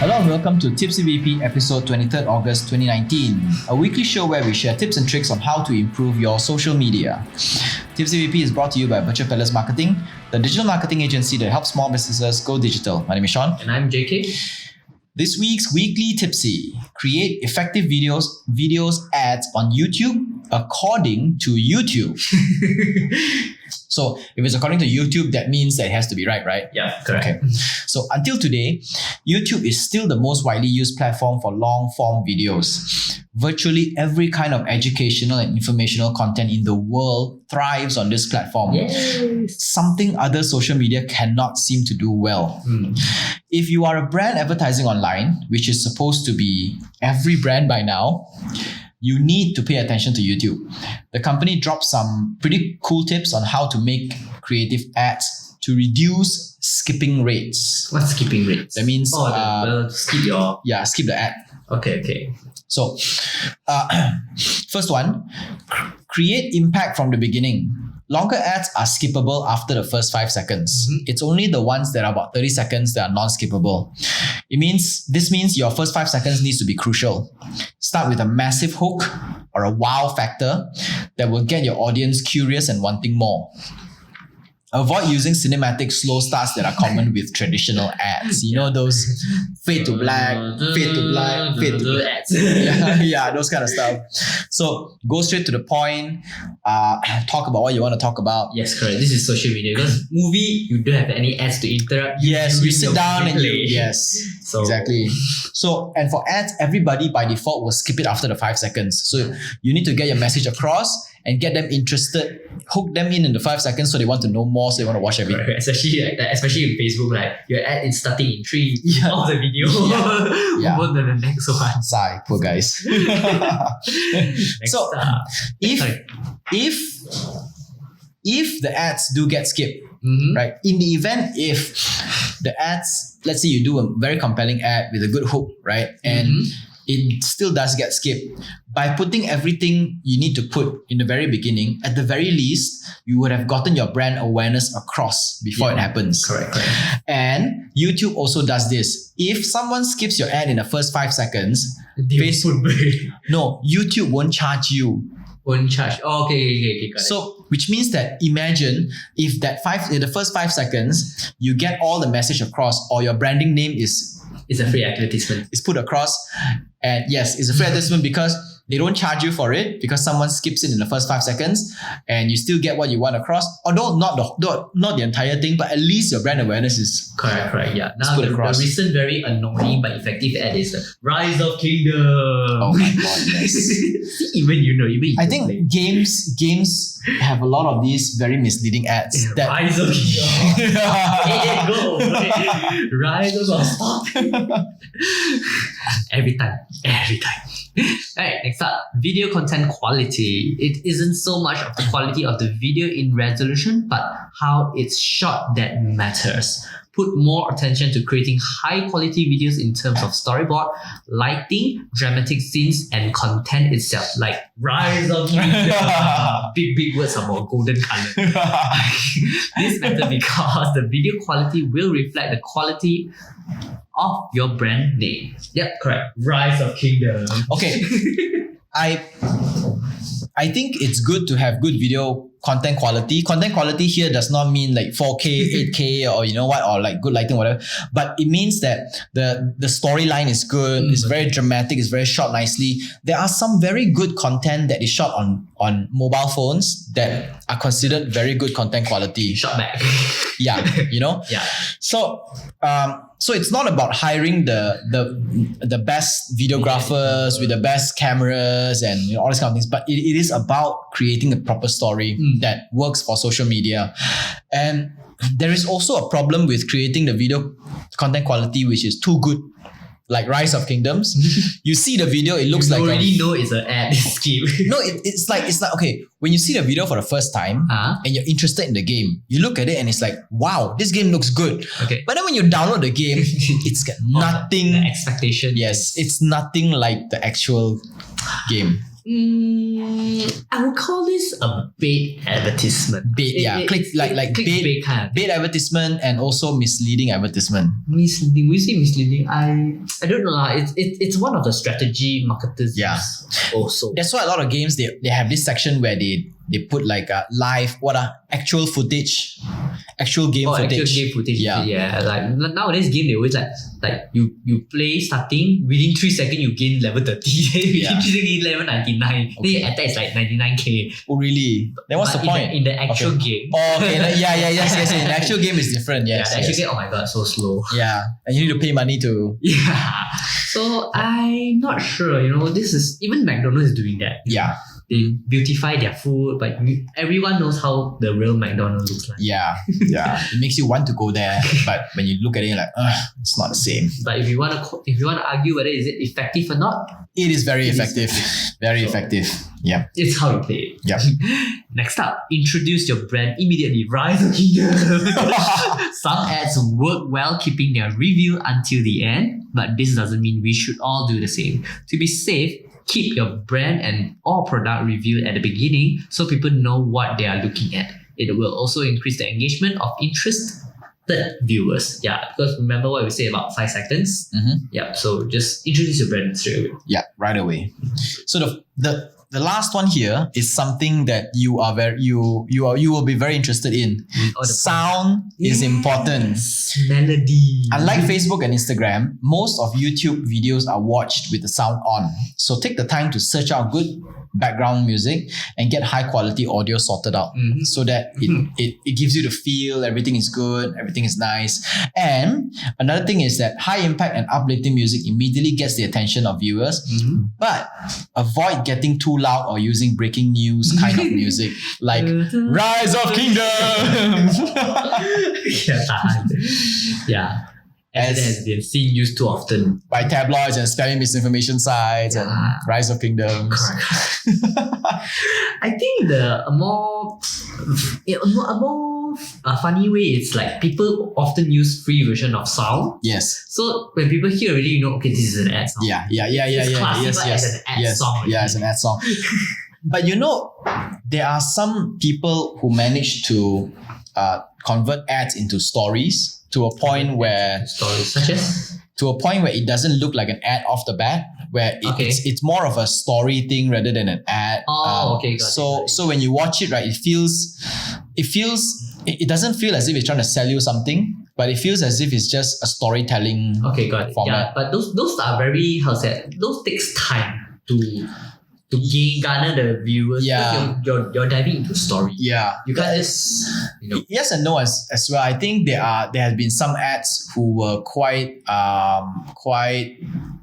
Hello and welcome to Tipsy VP episode 23rd August 2019, a weekly show where we share tips and tricks on how to improve your social media. Tipsy VP is brought to you by Peddlers Marketing, the digital marketing agency that helps small businesses go digital. My name is Sean. And I'm JK. This week's weekly Tipsy: create effective videos, ads on YouTube according to YouTube. So if it's according to YouTube, that means that it has to be right? Yeah, correct. Okay. So until today, YouTube is still the most widely used platform for long-form videos. Virtually every kind of educational and informational content in the world thrives on this platform. Yes. Something other social media cannot seem to do well. If you are a brand advertising online, which is supposed to be every brand by now, you need to pay attention to YouTube. The company dropped some pretty cool tips on how to make creative ads to reduce skipping rates. What's skipping rates? That means skip your... Yeah, skip the ad. Okay. So, first one, create impact from the beginning. Longer ads are skippable after the first 5 seconds. It's only the ones that are about 30 seconds that are non-skippable. This means your first 5 seconds needs to be crucial. Start with a massive hook or a wow factor that will get your audience curious and wanting more. Avoid using cinematic slow starts that are common with traditional ads. You know, those fade to black, fade to black, fade to black ads. yeah, those kind of stuff. So go straight to the point. Talk about what you want to talk about. Yes, correct. This is social media. Because movie, you don't have any ads to interrupt. Yes, you sit down and play. So, exactly. So, and for ads, everybody by default will skip it after the 5 seconds. So you need to get your message across and get them interested, hook them in the 5 seconds so they want to know more, so they want to watch everything. Right. Especially in Facebook, like your ad is starting in 3 of the video. Yeah. Move on to the next one. Sigh, poor guys. So if the ads do get skipped, right? In the event if the ads, let's say you do a very compelling ad with a good hook, right? And it still does get skipped. By putting everything you need to put in the very beginning, at the very least, you would have gotten your brand awareness across before it happens. Correct. And YouTube also does this. If someone skips your ad in the first 5 seconds, YouTube won't charge you. Won't charge. Oh, okay, got it. So, which means that imagine if in the first 5 seconds, you get all the message across, or your branding name is a free advertisement. It's put across, and yes, it's a free advertisement because they don't charge you for it because someone skips it in the first 5 seconds, and you still get what you want across. Although not the entire thing, but at least your brand awareness is correct. Yeah. Now the recent very annoying but effective ad is the Rise of Kingdom. Oh my god, yes. even I think games have a lot of these very misleading ads. That Rise of Kingdom. Go. Rise of stop. Every time. Alright, next up, video content quality. It isn't so much of the quality of the video in resolution, but how it's shot that matters. Put more attention to creating high quality videos in terms of storyboard, lighting, dramatic scenes, and content itself, like Rise of Kingdom. Big words about golden color. This matters because the video quality will reflect the quality of your brand name. Yep, correct. Rise of Kingdom. Okay. I think it's good to have good video content quality. Content quality here does not mean like 4K, 8K or like good lighting, whatever. But it means that the storyline is good, it's very dramatic, it's very shot nicely. There are some very good content that is shot on mobile phones that are considered very good content quality. Shot back. Yeah, Yeah. So it's not about hiring the best videographers with the best cameras and all these kind of things, but it is about creating a proper story that works for social media. And there is also a problem with creating the video content quality which is too good. Like Rise of Kingdoms, you see the video, it looks like you already know it's an ad scheme. No, it's like okay. When you see the video for the first time and you're interested in the game, you look at it and it's like, wow, this game looks good. Okay. But then when you download the game, it's got nothing. The expectation. Yes, it's nothing like the actual game. I would call this a bait advertisement. Bait, Clickbait kind of bait advertisement and also misleading advertisement. misleading. We say misleading. I don't know lah. It's one of the strategy marketers Yeah. use also. That's why a lot of games they have this section where they put like a live actual footage, actual game footage. Actual game footage. Yeah. Like nowadays game they always like you play starting within 3 seconds you gain level 30. Within 3 seconds you gain level 99. Then your attack is like 99k. Oh really? Then what's But the point? in the actual game. Oh okay. Yes. In the actual game is different. Yes. The actual game, oh my god, so slow. Yeah, and you need to pay money to. Yeah. So I'm not sure, this is even McDonald's is doing that. Yeah. They beautify their food, but everyone knows how the real McDonald's looks like. Yeah. It makes you want to go there, but when you look at it, you're like, it's not the same. But if you want to argue whether is it effective or not, It is very effective. Very effective. Yeah. it's how you play it. Yeah. Next up, introduce your brand immediately. Rise of Kingdom. Some ads work well keeping their review until the end, but this doesn't mean we should all do the same. To be safe, keep your brand and or product reviewed at the beginning so people know what they are looking at. It will also increase the engagement of interested viewers. Yeah, because remember what we said about 5 seconds? Mm-hmm. Yeah, so just introduce your brand straight away. Yeah, right away. So the last one here is something that you will be very interested in. Sound is important. Melody. Unlike Facebook and Instagram, most of YouTube videos are watched with the sound on. So take the time to search out good background music and get high quality audio sorted out so that it gives you the feel, everything is good, everything is nice. And another thing is that high impact and uplifting music immediately gets the attention of viewers, but avoid getting too loud or using breaking news kind of music like Rise of Kingdoms. Yeah. As it has been seen used too often by tabloids and spamming misinformation sites and Rise of Kingdoms. I think a more funny way it's like people often use free version of sound. Yes. So when people hear already, okay, this is an ad song. Yeah. It's classified as an ad song. Yeah, it's an ad song. But there are some people who manage to convert ads into stories to a point where Stories such as? To a point where it doesn't look like an ad off the bat, where it's more of a story thing rather than an ad. Got So when you watch it, right, it doesn't feel as if it's trying to sell you something, but it feels as if it's just a storytelling format. Yeah, but those are very, those takes time to garner the viewers. Yeah. You're diving into story. Yeah. You can't just, Yes and no as well. I think there has been some ads who were quite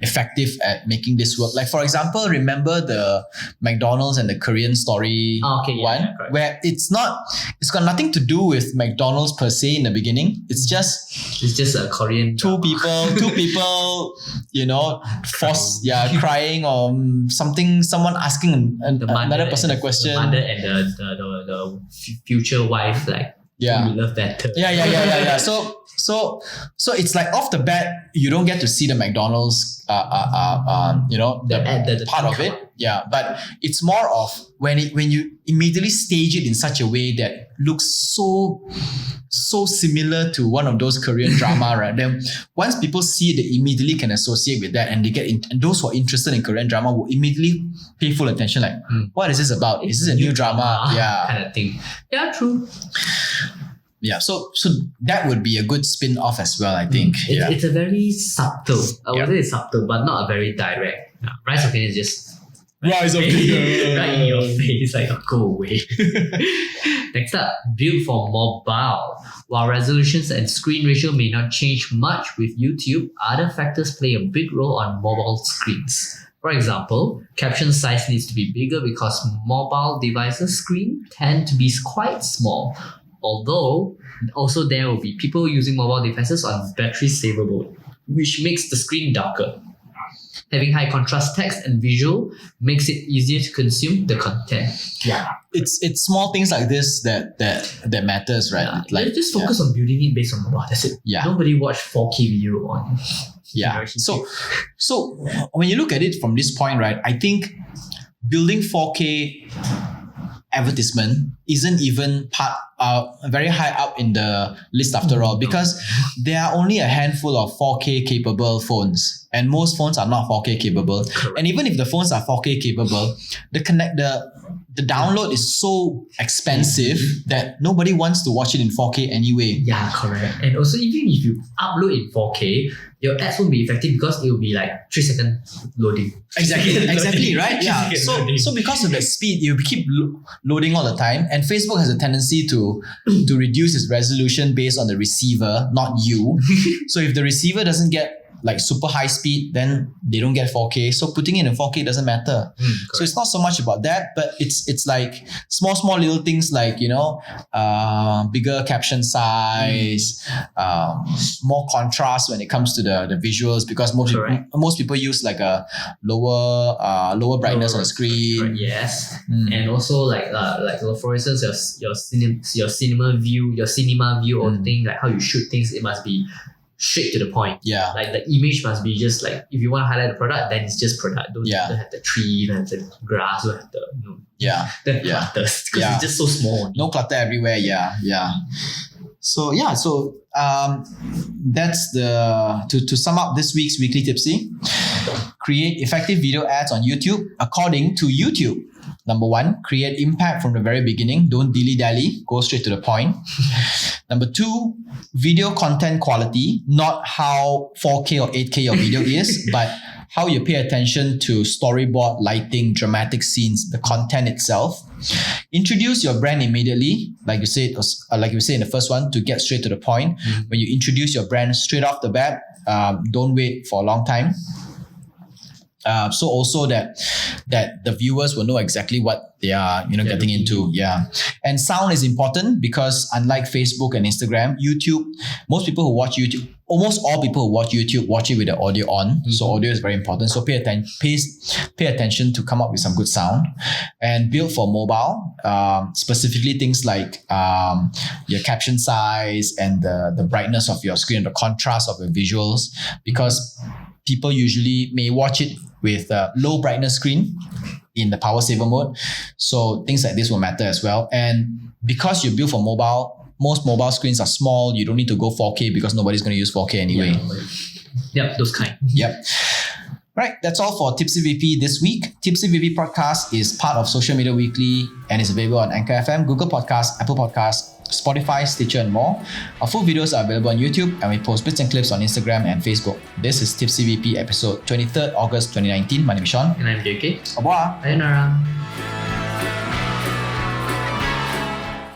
effective at making this work. Like for example, remember the McDonald's and the Korean story one, where it's got nothing to do with McDonald's per se in the beginning. It's just a Korean two people, crying or someone asking another person a question. The mother and the future wife, like, who you love better. Yeah. So it's like off the bat, you don't get to see the McDonald's, the part of it. Yeah, but it's more of when you immediately stage it in such a way that looks so similar to one of those Korean drama, right? Then once people see it, they immediately can associate with that, and they get and those who are interested in Korean drama will immediately pay full attention. Like, what is this about? Is this a new drama? Yeah, kind of thing. Yeah, true. Yeah, so that would be a good spin-off as well, I think. It's a very subtle. I would say it's subtle, but not a very direct. Rise of Kingdom is just Rise of Kingdom right in your face, like, go away. Next up, build for mobile. While resolutions and screen ratio may not change much with YouTube, other factors play a big role on mobile screens. For example, caption size needs to be bigger because mobile devices' screen tend to be quite small. Although, also there will be people using mobile devices on battery saver mode, which makes the screen darker. Having high contrast text and visual makes it easier to consume the content. Yeah. It's small things like this that matters, right? Yeah. Like, just focus on building it based on mobile. That's it. Yeah. Nobody watch 4K video on. Yeah. So when you look at it from this point, right, I think building 4K advertisement isn't even very high up in the list after all, because there are only a handful of 4K capable phones, and most phones are not 4K capable. Correct. And even if the phones are 4K capable, the download is so expensive that nobody wants to watch it in 4K anyway. Yeah, correct. And also, even if you upload in 4K, your ads won't be effective because it will be like 3-second loading. Exactly, right? Yeah. 3 second So because of that speed, you keep loading all the time, and Facebook has a tendency to reduce its resolution based on the receiver, not you. So if the receiver doesn't get like super high speed, then they don't get 4K. So putting it in 4K doesn't matter. So it's not so much about that, but it's like small little things like, bigger caption size, more contrast when it comes to the visuals, because most people use like a lower brightness on the screen. Right, yes. And also like for instance, your cinema view or thing, like how you shoot things, it must be straight to the point. Yeah. Like the image must be just like, if you want to highlight the product, then it's just product. Don't have the tree, don't have the grass, don't have the clutters, because it's just so small. No clutter everywhere. Yeah. So that's to sum up this week's weekly Tipsy. Create effective video ads on YouTube according to YouTube. Number 1, create impact from the very beginning. Don't dilly-dally. Go straight to the point. Number 2, video content quality. Not how 4K or 8K your video is, but how you pay attention to storyboard, lighting, dramatic scenes, the content itself. Introduce your brand immediately, like you said in the first one, to get straight to the point. When you introduce your brand straight off the bat, don't wait for a long time. So also that the viewers will know exactly what they are getting into. Yeah. And sound is important, because unlike Facebook and Instagram, YouTube, almost all people who watch YouTube watch it with the audio on. So audio is very important. So pay attention to come up with some good sound, and build for mobile, specifically things like your caption size and the brightness of your screen, the contrast of your visuals, because people usually may watch it with a low brightness screen in the power saver mode. So things like this will matter as well. And because you build for mobile, most mobile screens are small. You don't need to go 4K because nobody's going to use 4K anyway. Yep, those kind. Yep. Right, that's all for Tipsy VP this week. Tipsy VP podcast is part of Social Media Weekly and is available on Anchor FM, Google Podcasts, Apple Podcasts, Spotify, Stitcher, and more. Our full videos are available on YouTube, and we post bits and clips on Instagram and Facebook. This is Tipsy VP episode 23rd August 2019. My name is Sean. And I'm JK. Au revoir. Sayonara.